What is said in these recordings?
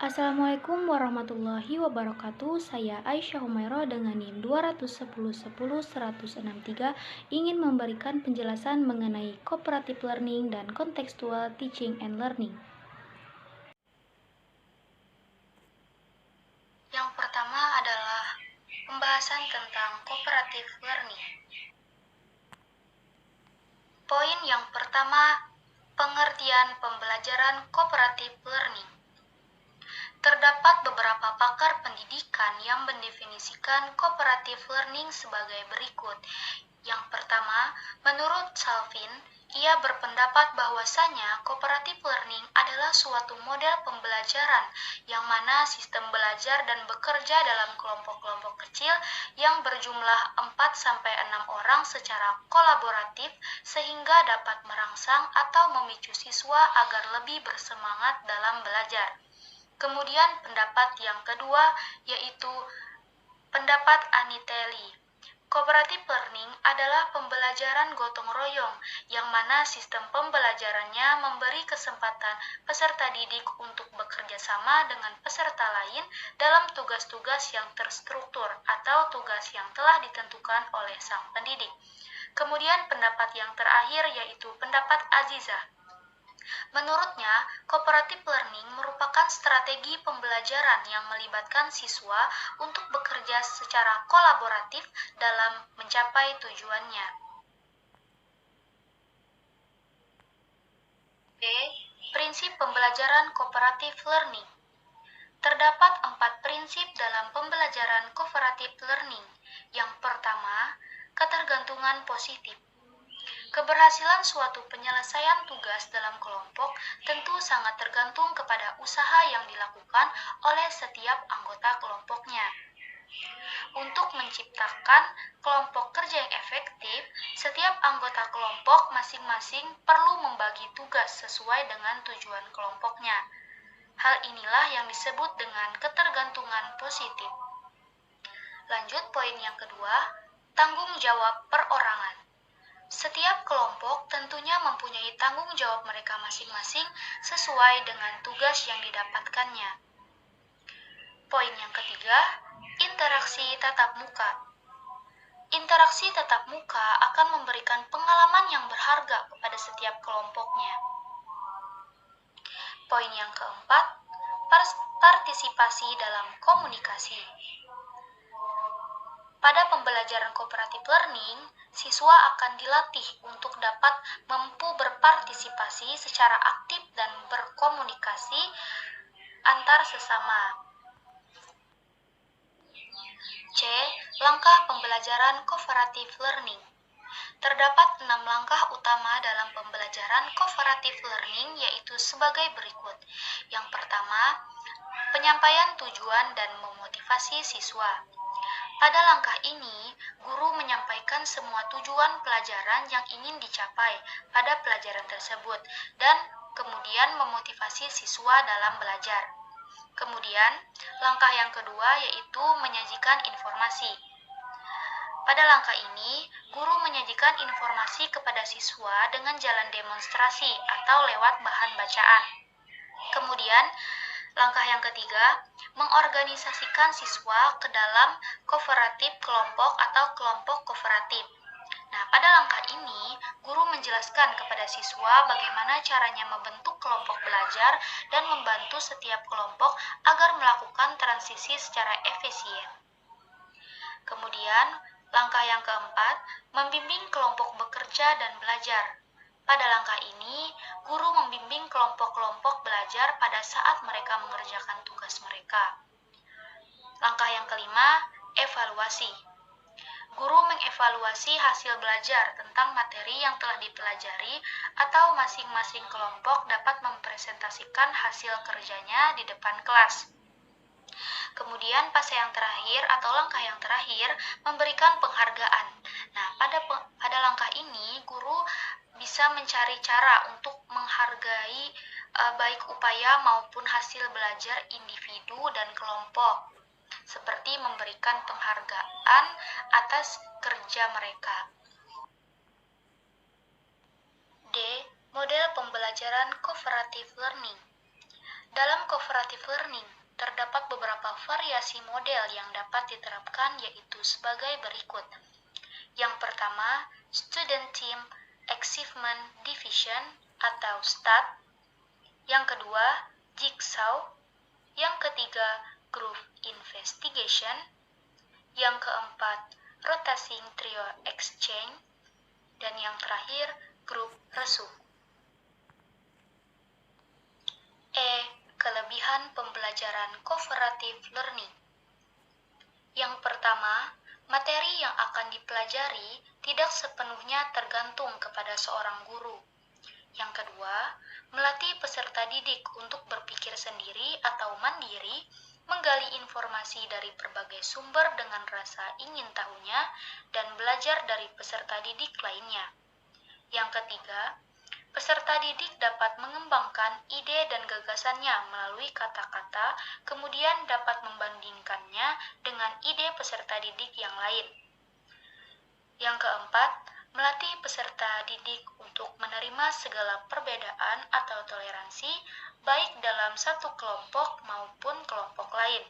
Assalamualaikum warahmatullahi wabarakatuh. Saya Aisyah Humaira dengan NIM 210100163 ingin memberikan penjelasan mengenai cooperative learning dan contextual teaching and learning. Yang pertama adalah pembahasan tentang cooperative learning. Poin yang pertama, pengertian pembelajaran cooperative learning. Terdapat beberapa pakar pendidikan yang mendefinisikan cooperative learning sebagai berikut. Yang pertama, menurut Salvin, ia berpendapat bahwasanya cooperative learning adalah suatu model pembelajaran yang mana sistem belajar dan bekerja dalam kelompok-kelompok kecil yang berjumlah 4-6 orang secara kolaboratif sehingga dapat merangsang atau memicu siswa agar lebih bersemangat dalam belajar. Kemudian pendapat yang kedua yaitu pendapat Anitelli. Cooperative learning adalah pembelajaran gotong royong yang mana sistem pembelajarannya memberi kesempatan peserta didik untuk bekerja sama dengan peserta lain dalam tugas-tugas yang terstruktur atau tugas yang telah ditentukan oleh sang pendidik. Kemudian pendapat yang terakhir yaitu pendapat Aziza. Menurutnya, cooperative learning merupakan strategi pembelajaran yang melibatkan siswa untuk bekerja secara kolaboratif dalam mencapai tujuannya. B. Prinsip pembelajaran cooperative learning. Terdapat 4 prinsip dalam pembelajaran cooperative learning. Yang pertama, ketergantungan positif. Keberhasilan suatu penyelesaian tugas dalam kelompok tentu sangat tergantung kepada usaha yang dilakukan oleh setiap anggota kelompoknya. Untuk menciptakan kelompok kerja yang efektif, setiap anggota kelompok masing-masing perlu membagi tugas sesuai dengan tujuan kelompoknya. Hal inilah yang disebut dengan ketergantungan positif. Lanjut poin yang kedua, tanggung jawab perorangan. Setiap kelompok tentunya mempunyai tanggung jawab mereka masing-masing sesuai dengan tugas yang didapatkannya. Poin yang ketiga, interaksi tatap muka. Interaksi tatap muka akan memberikan pengalaman yang berharga kepada setiap kelompoknya. Poin yang keempat, partisipasi dalam komunikasi. Pada pembelajaran cooperative learning, siswa akan dilatih untuk dapat mampu berpartisipasi secara aktif dan berkomunikasi antar sesama. C. Langkah pembelajaran cooperative learning. Terdapat 6 langkah utama dalam pembelajaran cooperative learning yaitu sebagai berikut. Yang pertama, penyampaian tujuan dan memotivasi siswa. Pada langkah ini, guru menyampaikan semua tujuan pelajaran yang ingin dicapai pada pelajaran tersebut dan kemudian memotivasi siswa dalam belajar. Kemudian, langkah yang kedua yaitu menyajikan informasi. Pada langkah ini, guru menyajikan informasi kepada siswa dengan jalan demonstrasi atau lewat bahan bacaan. Kemudian, langkah yang ketiga, mengorganisasikan siswa ke dalam kooperatif kelompok atau kelompok kooperatif. Nah, pada langkah ini, guru menjelaskan kepada siswa bagaimana caranya membentuk kelompok belajar dan membantu setiap kelompok agar melakukan transisi secara efisien. Kemudian, langkah yang keempat, membimbing kelompok bekerja dan belajar. Pada langkah ini, guru membimbing kelompok-kelompok belajar pada saat mereka mengerjakan tugas mereka. Langkah yang kelima, evaluasi. Guru mengevaluasi hasil belajar tentang materi yang telah dipelajari atau masing-masing kelompok dapat mempresentasikan hasil kerjanya di depan kelas. Kemudian fase yang terakhir atau langkah yang terakhir memberikan penghargaan. Nah, pada langkah ini guru bisa mencari cara untuk menghargai baik upaya maupun hasil belajar individu dan kelompok, seperti memberikan penghargaan atas kerja mereka. D. Model pembelajaran cooperative learning. Dalam cooperative learning, terdapat beberapa variasi model yang dapat diterapkan yaitu sebagai berikut. Yang pertama, Student Team Achievement Division atau STAD. Yang kedua, Jigsaw. Yang ketiga, Group Investigation. Yang keempat, Rotating Trio Exchange. Dan yang terakhir, Group Resume. Kelebihan pembelajaran cooperative learning. Yang pertama, materi yang akan dipelajari tidak sepenuhnya tergantung kepada seorang guru. Yang kedua, melatih peserta didik untuk berpikir sendiri atau mandiri, menggali informasi dari berbagai sumber dengan rasa ingin tahunya, dan belajar dari peserta didik lainnya. Yang ketiga, peserta didik dapat mengembangkan ide dan gagasannya melalui kata-kata, kemudian dapat membandingkannya dengan ide peserta didik yang lain. Yang keempat, melatih peserta didik untuk menerima segala perbedaan atau toleransi, baik dalam satu kelompok maupun kelompok lain.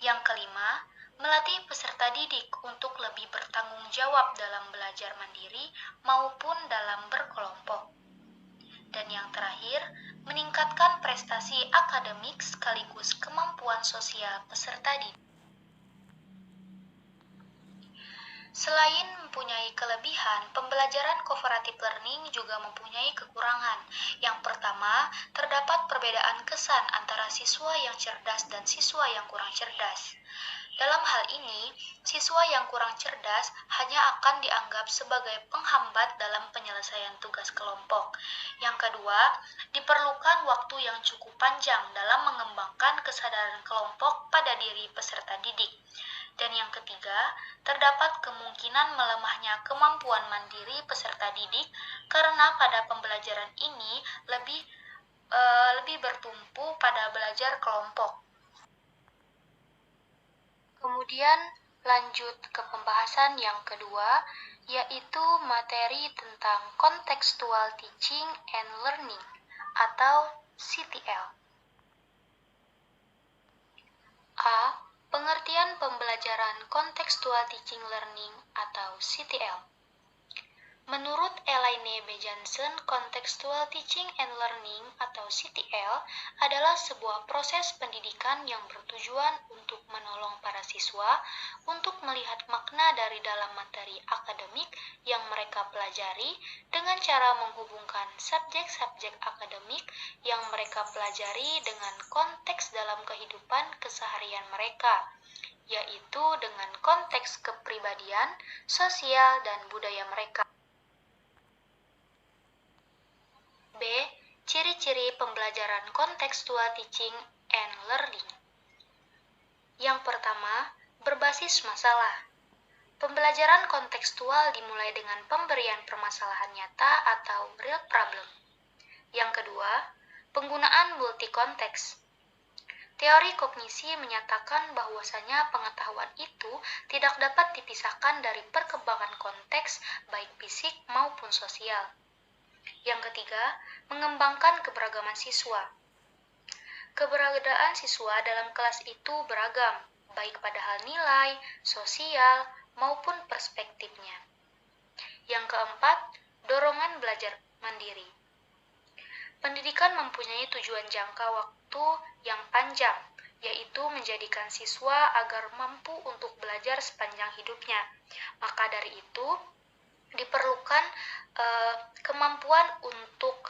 Yang kelima, melatih peserta didik untuk lebih bertanggung jawab dalam belajar mandiri maupun dalam berkelompok. Dan yang terakhir, meningkatkan prestasi akademik sekaligus kemampuan sosial peserta didik. Selain mempunyai kelebihan, pembelajaran cooperative learning juga mempunyai kekurangan. Yang pertama, terdapat perbedaan kesan antara siswa yang cerdas dan siswa yang kurang cerdas. Dalam hal ini, siswa yang kurang cerdas hanya akan dianggap sebagai penghambat dalam penyelesaian tugas kelompok. Yang kedua, diperlukan waktu yang cukup panjang dalam mengembangkan kesadaran kelompok pada diri peserta didik. Dan yang ketiga, terdapat kemungkinan melemahnya kemampuan mandiri peserta didik karena pada pembelajaran ini lebih bertumpu pada belajar kelompok. Kemudian lanjut ke pembahasan yang kedua, yaitu materi tentang Contextual Teaching and Learning atau CTL. A. Pengertian pembelajaran Contextual Teaching Learning atau CTL. Menurut Elaine B. Johnson, Contextual Teaching and Learning atau CTL adalah sebuah proses pendidikan yang bertujuan untuk menolong para siswa untuk melihat makna dari dalam materi akademik yang mereka pelajari dengan cara menghubungkan subjek-subjek akademik yang mereka pelajari dengan konteks dalam kehidupan keseharian mereka, yaitu dengan konteks kepribadian, sosial, dan budaya mereka. B. Ciri-ciri pembelajaran Contextual Teaching and Learning. Yang pertama, berbasis masalah. Pembelajaran kontekstual dimulai dengan pemberian permasalahan nyata atau real problem. Yang kedua, penggunaan multi-konteks. Teori kognisi menyatakan bahwasanya pengetahuan itu tidak dapat dipisahkan dari perkembangan konteks baik fisik maupun sosial. Yang ketiga, mengembangkan keberagaman siswa. Keberadaan siswa dalam kelas itu beragam, baik pada hal nilai, sosial, maupun perspektifnya. Yang keempat, dorongan belajar mandiri. Pendidikan mempunyai tujuan jangka waktu yang panjang, yaitu menjadikan siswa agar mampu untuk belajar sepanjang hidupnya. Maka dari itu, diperlukan kemampuan untuk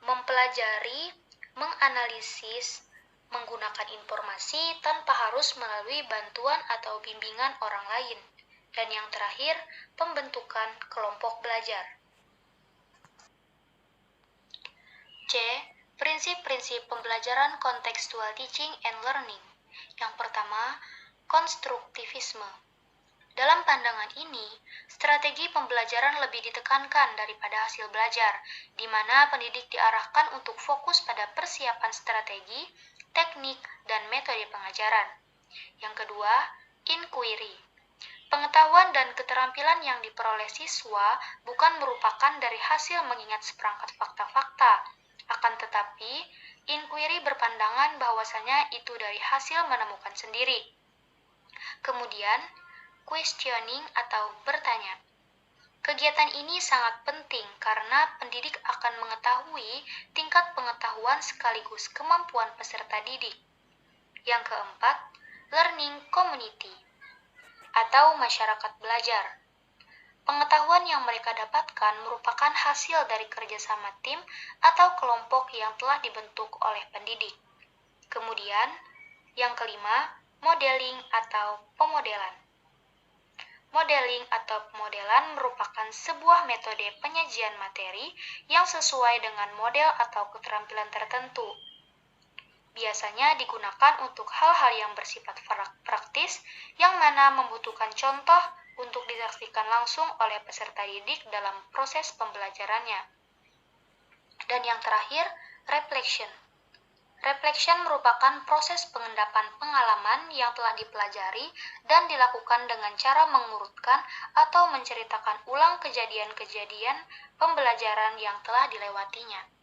mempelajari, menganalisis, menggunakan informasi tanpa harus melalui bantuan atau bimbingan orang lain. Dan yang terakhir, pembentukan kelompok belajar. C. Prinsip-prinsip pembelajaran Contextual Teaching and Learning. Yang pertama, konstruktivisme. Dalam pandangan ini, strategi pembelajaran lebih ditekankan daripada hasil belajar, di mana pendidik diarahkan untuk fokus pada persiapan strategi, teknik, dan metode pengajaran. Yang kedua, inquiry. Pengetahuan dan keterampilan yang diperoleh siswa bukan merupakan dari hasil mengingat seperangkat fakta-fakta, akan tetapi Inquiry berpandangan bahwasanya itu dari hasil menemukan sendiri. Kemudian, questioning atau bertanya. Kegiatan ini sangat penting karena pendidik akan mengetahui tingkat pengetahuan sekaligus kemampuan peserta didik. Yang keempat, learning community atau masyarakat belajar. Pengetahuan yang mereka dapatkan merupakan hasil dari kerjasama tim atau kelompok yang telah dibentuk oleh pendidik. Kemudian, yang kelima, modeling atau pemodelan. Modeling atau pemodelan merupakan sebuah metode penyajian materi yang sesuai dengan model atau keterampilan tertentu. Biasanya digunakan untuk hal-hal yang bersifat praktis, yang mana membutuhkan contoh untuk disaksikan langsung oleh peserta didik dalam proses pembelajarannya. Dan yang terakhir, reflection. Reflection merupakan proses pengendapan pengalaman yang telah dipelajari dan dilakukan dengan cara mengurutkan atau menceritakan ulang kejadian-kejadian pembelajaran yang telah dilewatinya.